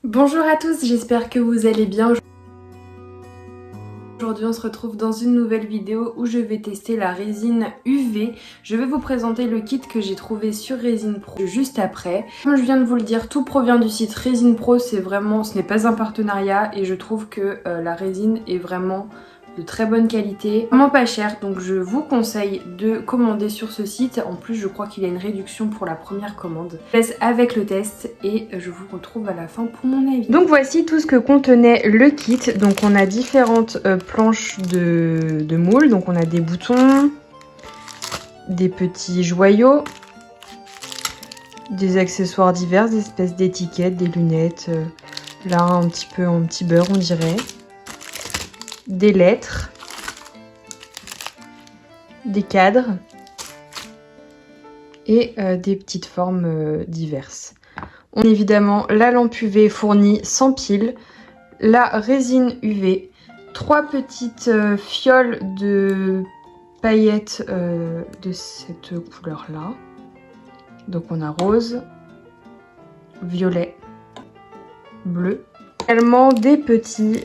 Bonjour à tous, j'espère que vous allez bien. Aujourd'hui on se retrouve dans une nouvelle vidéo où je vais tester la résine UV. Je vais vous présenter le kit que j'ai trouvé sur Resin Pro juste après. Comme je viens de vous le dire, tout provient du site Resin Pro, ce n'est pas un partenariat et je trouve que la résine est vraiment de très bonne qualité, vraiment pas cher, donc je vous conseille de commander sur ce site. En plus je crois qu'il y a une réduction pour la première commande. Je laisse avec le test et je vous retrouve à la fin pour mon avis. Donc voici tout ce que contenait le kit. Donc on a différentes planches de moule, donc on a des boutons, des petits joyaux, des accessoires divers, des espèces d'étiquettes, des lunettes, là un petit beurre on dirait, des lettres, des cadres et des petites formes diverses. On a évidemment la lampe UV fournie sans pile, la résine UV, 3 petites fioles de paillettes de cette couleur là. Donc on a rose, violet, bleu. Également des petits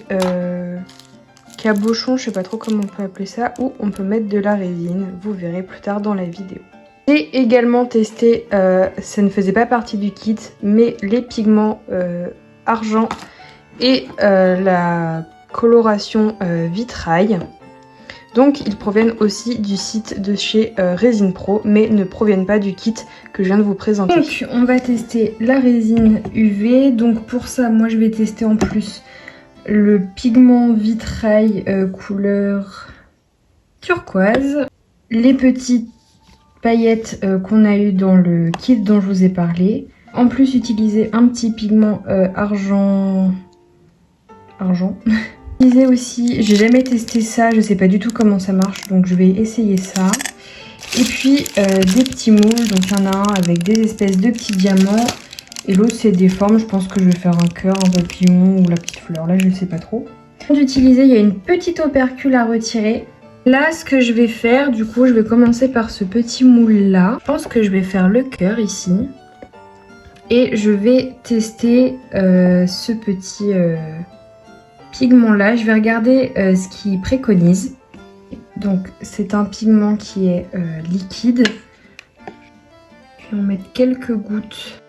cabochon, je sais pas trop comment on peut appeler ça, où on peut mettre de la résine, vous verrez plus tard dans la vidéo. J'ai également testé, ça ne faisait pas partie du kit, mais les pigments argent et la coloration vitrail. Donc ils proviennent aussi du site de chez Resin Pro, mais ne proviennent pas du kit que je viens de vous présenter. Donc on va tester la résine UV, donc pour ça moi je vais tester en plus le pigment vitrail couleur turquoise, les petites paillettes qu'on a eu dans le kit dont je vous ai parlé. En plus utiliser un petit pigment argent. Utiliser aussi, j'ai jamais testé ça, je sais pas du tout comment ça marche, donc je vais essayer ça. Et puis des petits moules, donc il y en a un avec des espèces de petits diamants. Et l'autre c'est des formes, je pense que je vais faire un cœur, un papillon ou la petite fleur, là je sais pas trop. Avant d'utiliser, il y a une petite opercule à retirer. Là ce que je vais faire, du coup je vais commencer par ce petit moule là. Je pense que je vais faire le cœur ici. Et je vais tester ce petit pigment là. Je vais regarder ce qu'il préconise. Donc c'est un pigment qui est liquide. Je vais en mettre quelques gouttes.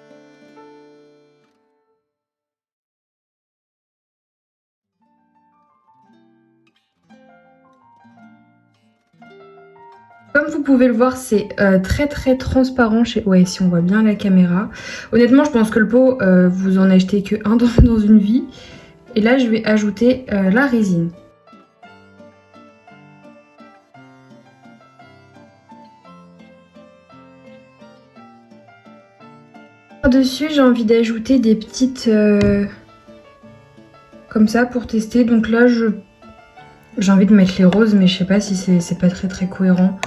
Comme vous pouvez le voir, c'est très transparent. Ouais, si on voit bien la caméra. Honnêtement, je pense que le pot, vous en achetez que un dans une vie. Et là, je vais ajouter la résine. Par-dessus, j'ai envie d'ajouter des petites... comme ça pour tester. Donc là, j'ai envie de mettre les roses, mais je sais pas si c'est pas très cohérent.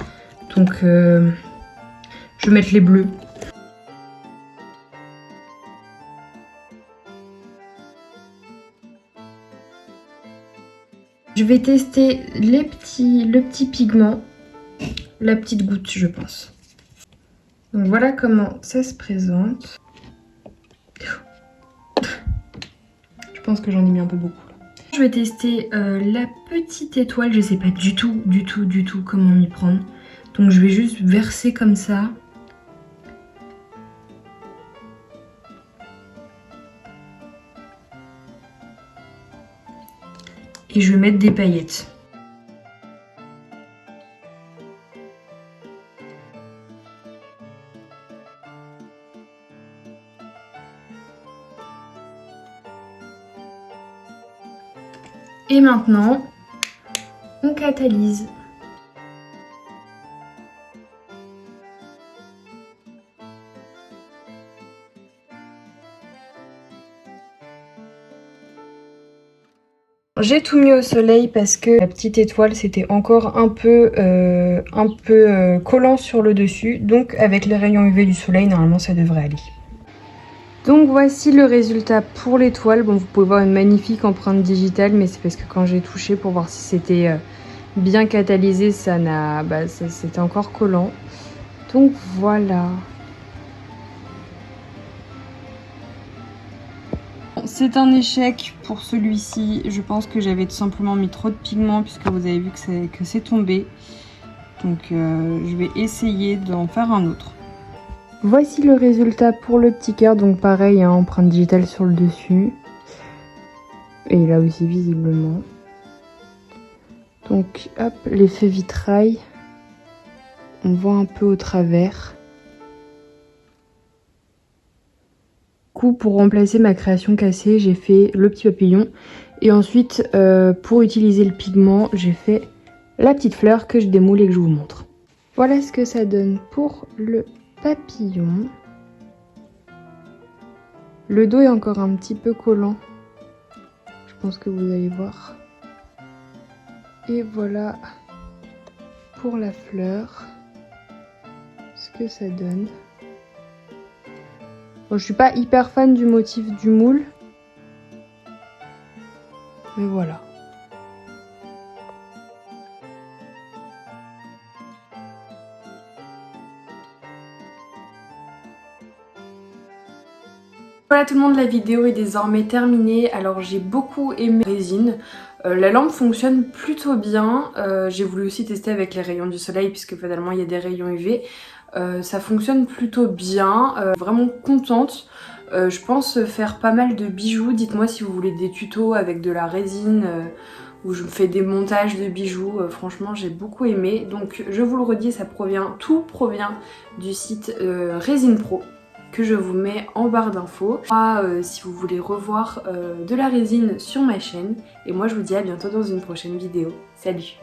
Donc je vais mettre les bleus. Je vais tester le petit pigment, la petite goutte je pense. Donc voilà comment ça se présente. Je pense que j'en ai mis un peu beaucoup. Je vais tester la petite étoile, je sais pas du tout comment m'y prendre. Donc je vais juste verser comme ça. Et je vais mettre des paillettes. Et maintenant, on catalyse. J'ai tout mis au soleil parce que la petite étoile c'était encore un peu collant sur le dessus. Donc avec les rayons UV du soleil, normalement ça devrait aller. Donc voici le résultat pour l'étoile. Bon, vous pouvez voir une magnifique empreinte digitale, mais c'est parce que quand j'ai touché pour voir si c'était bien catalysé, c'était encore collant. Donc voilà. c'est un échec pour celui-ci. Je pense que j'avais tout simplement mis trop de pigments puisque vous avez vu que c'est tombé. Donc je vais essayer d'en faire un autre. Voici le résultat pour le petit cœur. Donc pareil, hein, empreinte digitale sur le dessus. Et là aussi visiblement. Donc hop, l'effet vitrail. On voit un peu au travers. Pour remplacer ma création cassée, j'ai fait le petit papillon et ensuite pour utiliser le pigment, j'ai fait la petite fleur que je démoule et que je vous montre. Voilà ce que ça donne pour le papillon. Le dos est encore un petit peu collant, je pense que vous allez voir. Et voilà pour la fleur ce que ça donne. Bon, je suis pas hyper fan du motif du moule, mais voilà. Voilà tout le monde, la vidéo est désormais terminée. Alors j'ai beaucoup aimé la résine. La lampe fonctionne plutôt bien. J'ai voulu aussi tester avec les rayons du soleil puisque finalement il y a des rayons UV. Ça fonctionne plutôt bien, vraiment contente. Je pense faire pas mal de bijoux. Dites-moi si vous voulez des tutos avec de la résine où je fais des montages de bijoux. Franchement j'ai beaucoup aimé. Donc je vous le redis, tout provient du site Résine Pro que je vous mets en barre d'infos. Si vous voulez revoir de la résine sur ma chaîne. Et moi je vous dis à bientôt dans une prochaine vidéo. Salut!